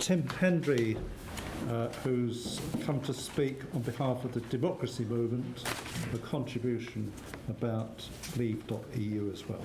Tim Pendry, who's come to speak on behalf of the democracy movement, a contribution about Leave.EU as well.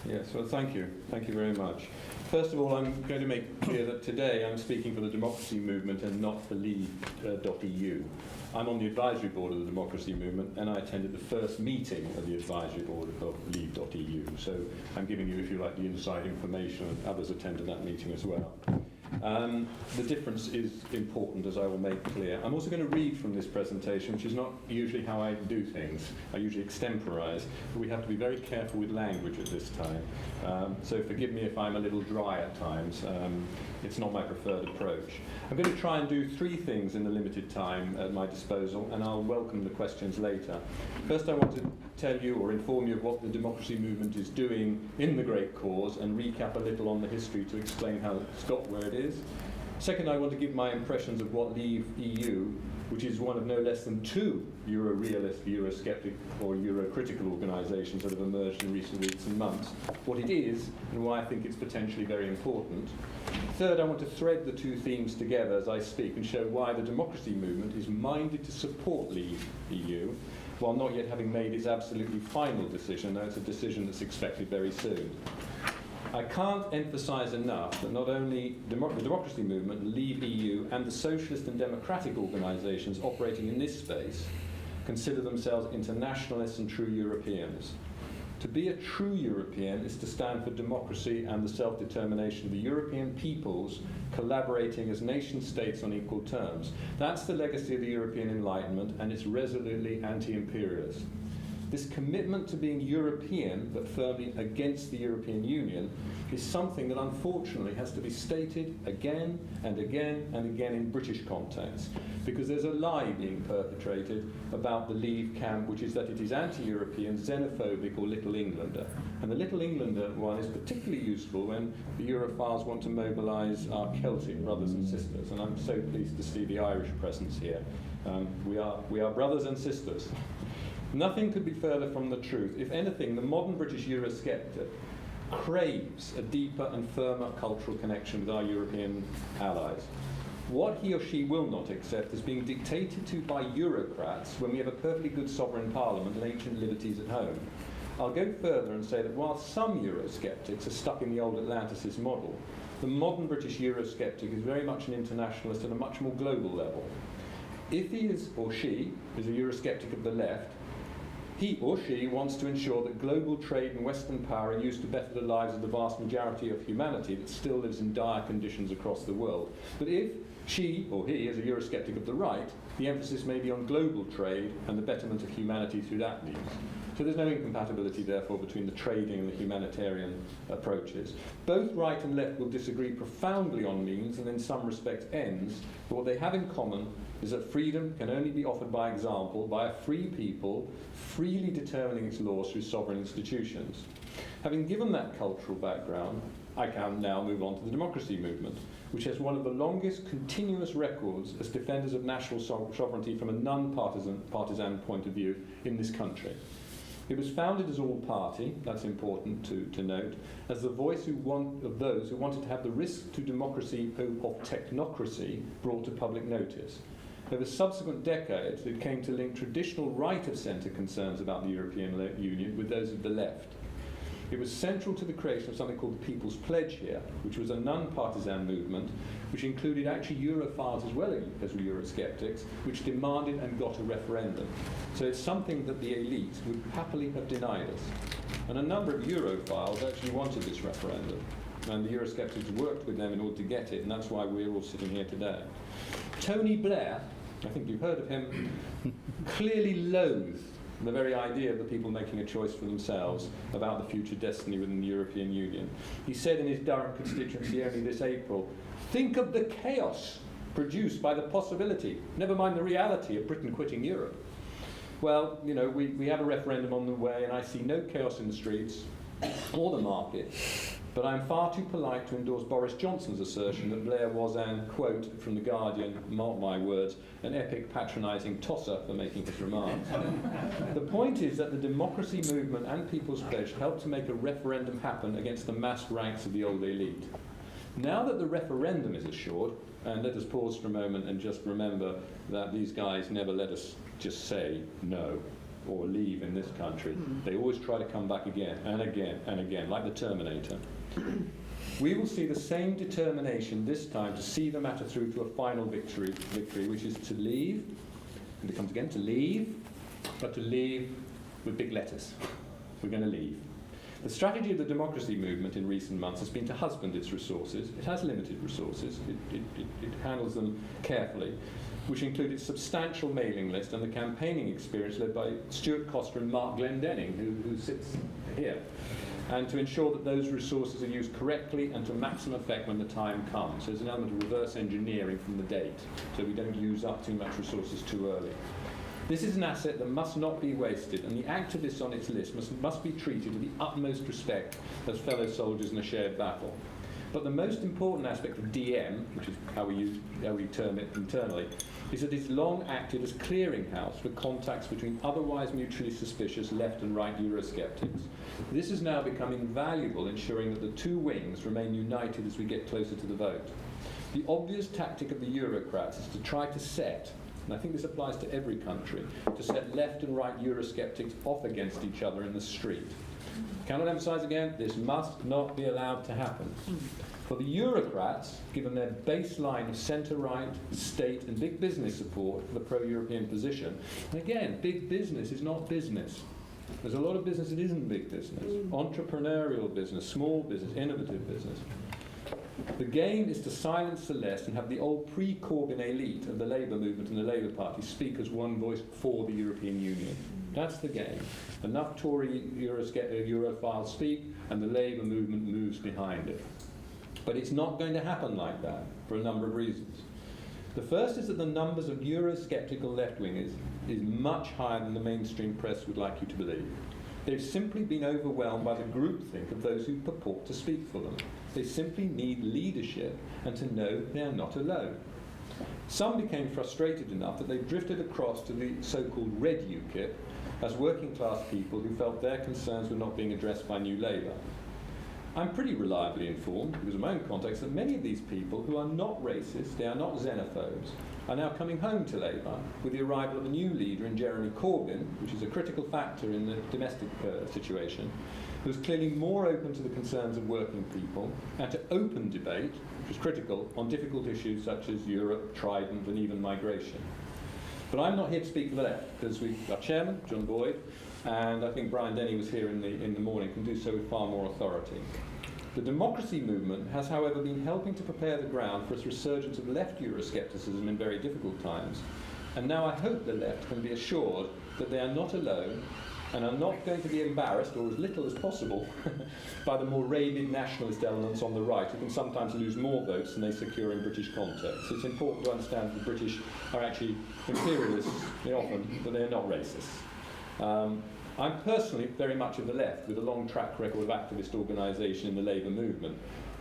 Yes, well, thank you. Thank you very much. First of all, I'm going to make clear that today I'm speaking for the democracy movement and not for Leave.EU. I'm on the advisory board of the democracy movement, and I attended the first meeting of the advisory board of Leave.EU. So I'm giving you, if you like, the inside information, and others attended that meeting as well. The difference is important, as I will make clear. I'm also going to read from this presentation, which is not usually how I do things. I usually extemporise, but we have to be very careful with language at this time. So forgive me if I'm a little dry at times. It's not my preferred approach. I'm going to try and do three things in the limited time at my disposal, and I'll welcome the questions later. First, I want to tell you or inform you of what the democracy movement is doing in the great cause and recap a little on the history to explain how it's got where it is. Second, I want to give my impressions of what Leave.EU, which is one of no less than two Euro-realist, Eurosceptic or Euro-critical organisations that have emerged in recent weeks and months, what it is and why I think it's potentially very important. Third, I want to thread the two themes together as I speak and show why the democracy movement is minded to support Leave.EU, while not yet having made its absolutely final decision, though it's a decision that's expected very soon. I can't emphasise enough that not only the democracy movement, Leave.EU, and the socialist and democratic organisations operating in this space consider themselves internationalists and true Europeans. To be a true European is to stand for democracy and the self-determination of the European peoples collaborating as nation-states on equal terms. That's the legacy of the European Enlightenment, and it's resolutely anti-imperialist. This commitment to being European, but firmly against the European Union, is something that unfortunately has to be stated again and again and again in British context, because there's a lie being perpetrated about the Leave camp, which is that it is anti-European, xenophobic, or Little Englander. And the Little Englander one is particularly useful when the Europhiles want to mobilise our Celtic brothers and sisters, and I'm so pleased to see the Irish presence here. We are brothers and sisters. Nothing could be further from the truth. If anything, the modern British Eurosceptic craves a deeper and firmer cultural connection with our European allies. What he or she will not accept is being dictated to by Eurocrats when we have a perfectly good sovereign parliament and ancient liberties at home. I'll go further and say that while some Eurosceptics are stuck in the old Atlanticist model, the modern British Eurosceptic is very much an internationalist at a much more global level. If he is or she is a Eurosceptic of the left, he or she wants to ensure that global trade and Western power are used to better the lives of the vast majority of humanity that still lives in dire conditions across the world. But if she or he is a Eurosceptic of the right, the emphasis may be on global trade and the betterment of humanity through that means. So there's no incompatibility, therefore, between the trading and the humanitarian approaches. Both right and left will disagree profoundly on means and in some respects ends, but what they have in common is that freedom can only be offered by example, by a free people, freely determining its laws through sovereign institutions. Having given that cultural background, I can now move on to the democracy movement, which has one of the longest continuous records as defenders of national sovereignty from a non-partisan point of view in this country. It was founded as all-party, that's important to note, as the voice of those who wanted to have the risk to democracy of technocracy brought to public notice. Over subsequent decades, it came to link traditional right-of-centre concerns about the European Union with those of the left. It was central to the creation of something called the People's Pledge here, which was a non-partisan movement, which included actually Europhiles as well as Eurosceptics, which demanded and got a referendum. So it's something that the elite would happily have denied us. And a number of Europhiles actually wanted this referendum, and the Eurosceptics worked with them in order to get it, and that's why we're all sitting here today. Tony Blair, I think you've heard of him, clearly loathed the very idea of the people making a choice for themselves about the future destiny within the European Union. He said in his Durham constituency only this April, "Think of the chaos produced by the possibility, never mind the reality of Britain quitting Europe." Well, you know, we have a referendum on the way, and I see no chaos in the streets or the market. But I'm far too polite to endorse Boris Johnson's assertion that Blair was an, quote, from The Guardian, mark my words, an epic patronising tosser for making his remarks. The point is that the democracy movement and People's Pledge helped to make a referendum happen against the massed ranks of the old elite. Now that the referendum is assured, and let us pause for a moment and just remember that these guys never let us just say no or leave in this country. They always try to come back again and again and again, like the Terminator. We will see the same determination this time to see the matter through to a final victory, which is to leave, and it comes again, to leave, but to leave with big letters. We're going to leave. The strategy of the democracy movement in recent months has been to husband its resources. It has limited resources. It handles them carefully, which include its substantial mailing list and the campaigning experience led by Stuart Coster and Mark Glendenning, who sits here, and to ensure that those resources are used correctly and to maximum effect when the time comes. There's an element of reverse engineering from the date, so we don't use up too much resources too early. This is an asset that must not be wasted, and the activists on its list must be treated with the utmost respect as fellow soldiers in a shared battle. But the most important aspect of DM, which is how we term it internally, is that it's long acted as clearinghouse for contacts between otherwise mutually suspicious left and right Eurosceptics. This has now become invaluable, ensuring that the two wings remain united as we get closer to the vote. The obvious tactic of the Eurocrats is to try to set, and I think this applies to every country, to set left and right Eurosceptics off against each other in the street. Cannot emphasise again, this must not be allowed to happen. For the Eurocrats, given their baseline of centre-right, state and big business support for the pro-European position, and again, big business is not business. There's a lot of business that isn't big business. Entrepreneurial business, small business, innovative business. The game is to silence the left and have the old pre-Corbyn elite of the Labour movement and the Labour Party speak as one voice for the European Union. That's the game. Enough Tory Europhiles speak and the Labour movement moves behind it. But it's not going to happen like that for a number of reasons. The first is that the numbers of Eurosceptical left-wingers is much higher than the mainstream press would like you to believe. They've simply been overwhelmed by the groupthink of those who purport to speak for them. They simply need leadership and to know they are not alone. Some became frustrated enough that they drifted across to the so-called red UKIP as working class people who felt their concerns were not being addressed by New Labour. I'm pretty reliably informed, because of my own context, that many of these people who are not racist, they are not xenophobes, are now coming home to Labour with the arrival of a new leader in Jeremy Corbyn, which is a critical factor in the domestic situation, who's clearly more open to the concerns of working people and to open debate, which is critical, on difficult issues such as Europe, Trident and even migration. But I'm not here to speak for the left, because our chairman, John Boyd, and I think Brian Denny was here in the morning, can do so with far more authority. The democracy movement has, however, been helping to prepare the ground for its resurgence of left Euroscepticism in very difficult times. And now I hope the left can be assured that they are not alone and are not going to be embarrassed, or as little as possible, by the more rabid nationalist elements on the right, who can sometimes lose more votes than they secure in British context. It's important to understand that the British are actually imperialists, often, but they are not racists. I'm personally very much of the left, with a long track record of activist organisation in the Labour movement.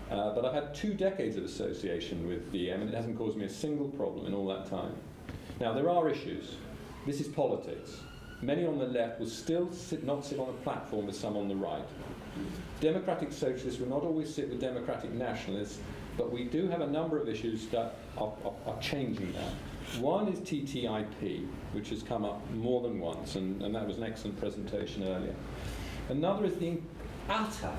But I've had 2 decades of association with DM, and it hasn't caused me a single problem in all that time. Now, there are issues. This is politics. Many on the left will still not sit on a platform with some on the right. Democratic socialists will not always sit with democratic nationalists, but we do have a number of issues that are changing that. One is TTIP, which has come up more than once, and that was an excellent presentation earlier. Another is the utter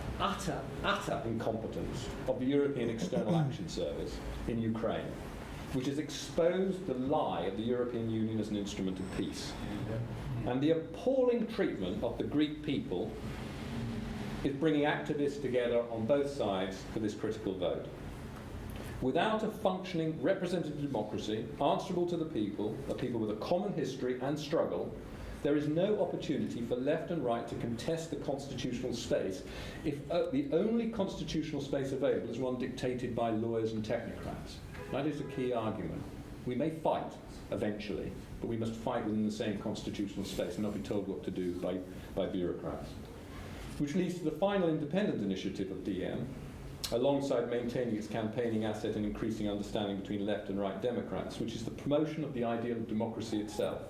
incompetence of the European External Action Service in Ukraine, which has exposed the lie of the European Union as an instrument of peace. And the appalling treatment of the Greek people is bringing activists together on both sides for this critical vote. Without a functioning representative democracy, answerable to the people, a people with a common history and struggle, there is no opportunity for left and right to contest the constitutional space if the only constitutional space available is one dictated by lawyers and technocrats. That is a key argument. We may fight eventually, but we must fight within the same constitutional space and not be told what to do by bureaucrats. Which leads to the final independent initiative of DM, alongside maintaining its campaigning asset and increasing understanding between left and right Democrats, which is the promotion of the ideal of democracy itself.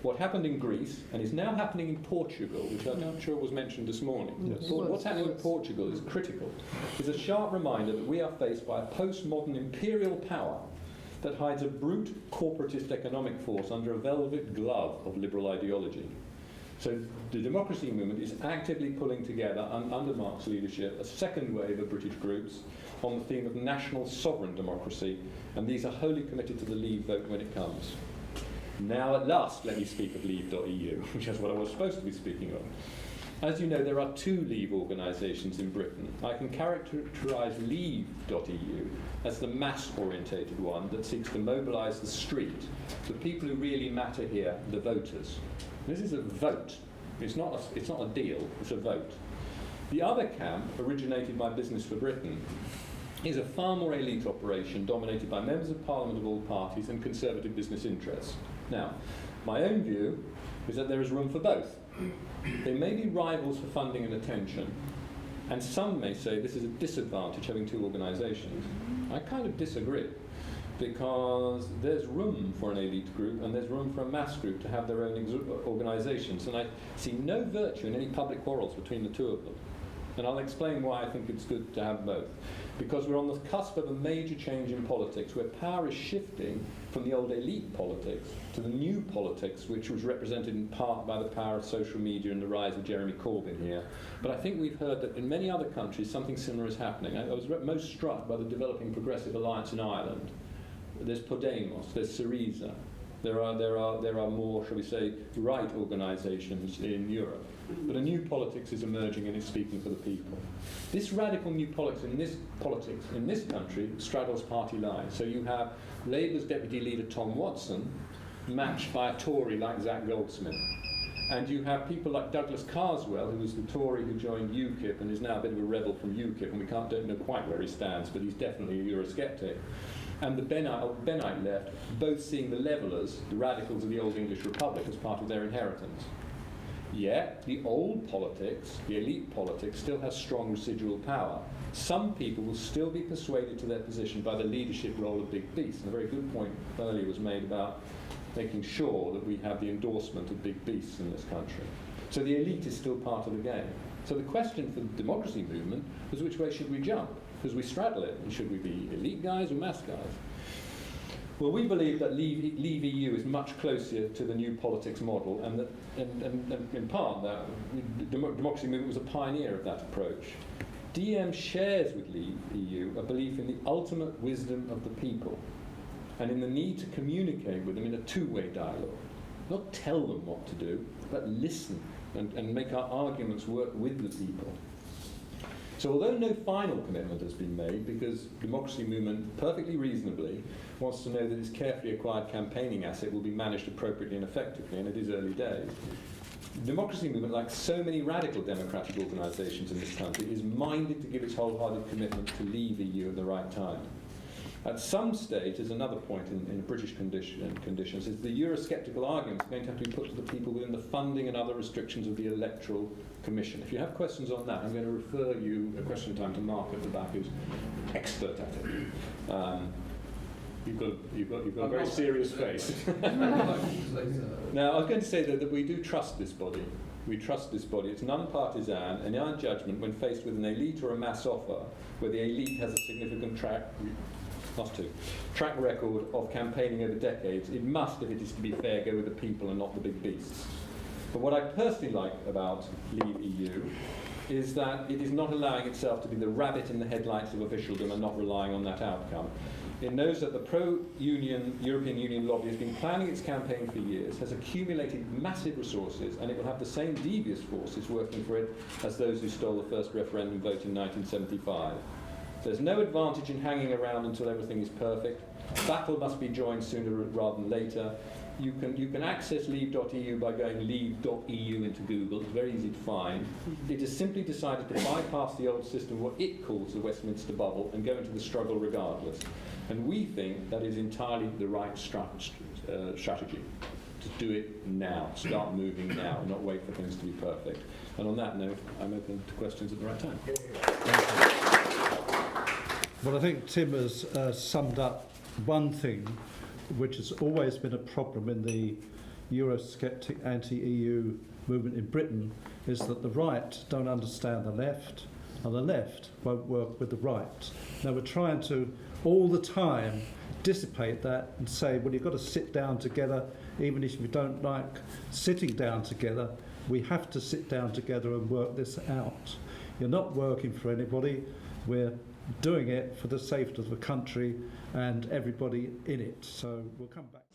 What happened in Greece, and is now happening in Portugal, which I'm not sure was mentioned this morning. Yes. What's happening in Portugal is critical. It's a sharp reminder that we are faced by a postmodern imperial power that hides a brute corporatist economic force under a velvet glove of liberal ideology. So the democracy movement is actively pulling together, under Mark's leadership, a second wave of British groups on the theme of national sovereign democracy, and these are wholly committed to the Leave vote when it comes. Now at last let me speak of Leave.EU, which is what I was supposed to be speaking of. As you know, there are two Leave organisations in Britain. I can characterise Leave.EU as the mass-orientated one that seeks to mobilise the street, the people who really matter here, the voters. This is a vote. It's not a deal, it's a vote. The other camp, originated by Business for Britain, is a far more elite operation dominated by members of Parliament of all parties and conservative business interests. Now, my own view is that there is room for both. They may be rivals for funding and attention, and some may say this is a disadvantage having two organisations. I kind of disagree, because there's room for an elite group and there's room for a mass group to have their own organisations, and I see no virtue in any public quarrels between the two of them. And I'll explain why I think it's good to have both. Because we're on the cusp of a major change in politics, where power is shifting from the old elite politics to the new politics, which was represented in part by the power of social media and the rise of Jeremy Corbyn here. But I think we've heard that in many other countries something similar is happening. I was most struck by the developing Progressive Alliance in Ireland. There's Podemos, there's Syriza. There are more, shall we say, right organisations in Europe. But a new politics is emerging and is speaking for the people. This radical new politics in this country straddles party lines. So you have Labour's deputy leader Tom Watson matched by a Tory like Zach Goldsmith. And you have people like Douglas Carswell, who was the Tory who joined UKIP and is now a bit of a rebel from UKIP, and we don't know quite where he stands, but he's definitely a Eurosceptic. And the Benite left, both seeing the Levellers, the radicals of the old English Republic, as part of their inheritance. Yet, the old politics, the elite politics, still has strong residual power. Some people will still be persuaded to their position by the leadership role of big beasts. And a very good point earlier was made about making sure that we have the endorsement of big beasts in this country. So the elite is still part of the game. So the question for the democracy movement was, which way should we jump? Because we straddle it, and should we be elite guys or mass guys? Well, we believe that Leave.EU is much closer to the new politics model, and that, and in part, that the democracy movement was a pioneer of that approach. DM shares with Leave.EU a belief in the ultimate wisdom of the people, and in the need to communicate with them in a two-way dialogue. Not tell them what to do, but listen and make our arguments work with the people. So although no final commitment has been made, because the democracy movement perfectly reasonably wants to know that its carefully acquired campaigning asset will be managed appropriately and effectively, and it is early days, the democracy movement, like so many radical democratic organisations in this country, is minded to give its wholehearted commitment to Leave.EU at the right time. At some stage, there's another point in British conditions, is the Eurosceptical argument is going to have to be put to the people within the funding and other restrictions of the Electoral Commission. If you have questions on that, I'm going to refer you a question time to Mark at the back, who's expert at it. You've got a very serious face. Now, I was going to say that we do trust this body. We trust this body. It's non-partisan, and in our judgment, when faced with an elite or a mass offer, where the elite has a significant track record of campaigning over decades, it must, if it is to be fair, go with the people and not the big beasts. But what I personally like about Leave.EU is that it is not allowing itself to be the rabbit in the headlights of officialdom and not relying on that outcome. It knows that the pro-Union European Union lobby has been planning its campaign for years, has accumulated massive resources, and it will have the same devious forces working for it as those who stole the first referendum vote in 1975. There's no advantage in hanging around until everything is perfect. Battle must be joined sooner rather than later. You can access Leave.EU by going Leave.EU into Google. It's very easy to find. It has simply decided to bypass the old system, what it calls the Westminster bubble, and go into the struggle regardless. And we think that is entirely the right strategy, to do it now, start moving now, and not wait for things to be perfect. And on that note, I'm open to questions at the right time. Well, I think Tim has summed up one thing which has always been a problem in the Eurosceptic anti-EU movement in Britain is that the right don't understand the left and the left won't work with the right. Now we're trying to all the time dissipate that and say, well, you've got to sit down together, even if you don't like sitting down together, we have to sit down together and work this out. You're not working for anybody, we're doing it for the safety of the country and everybody in it. So we'll come back.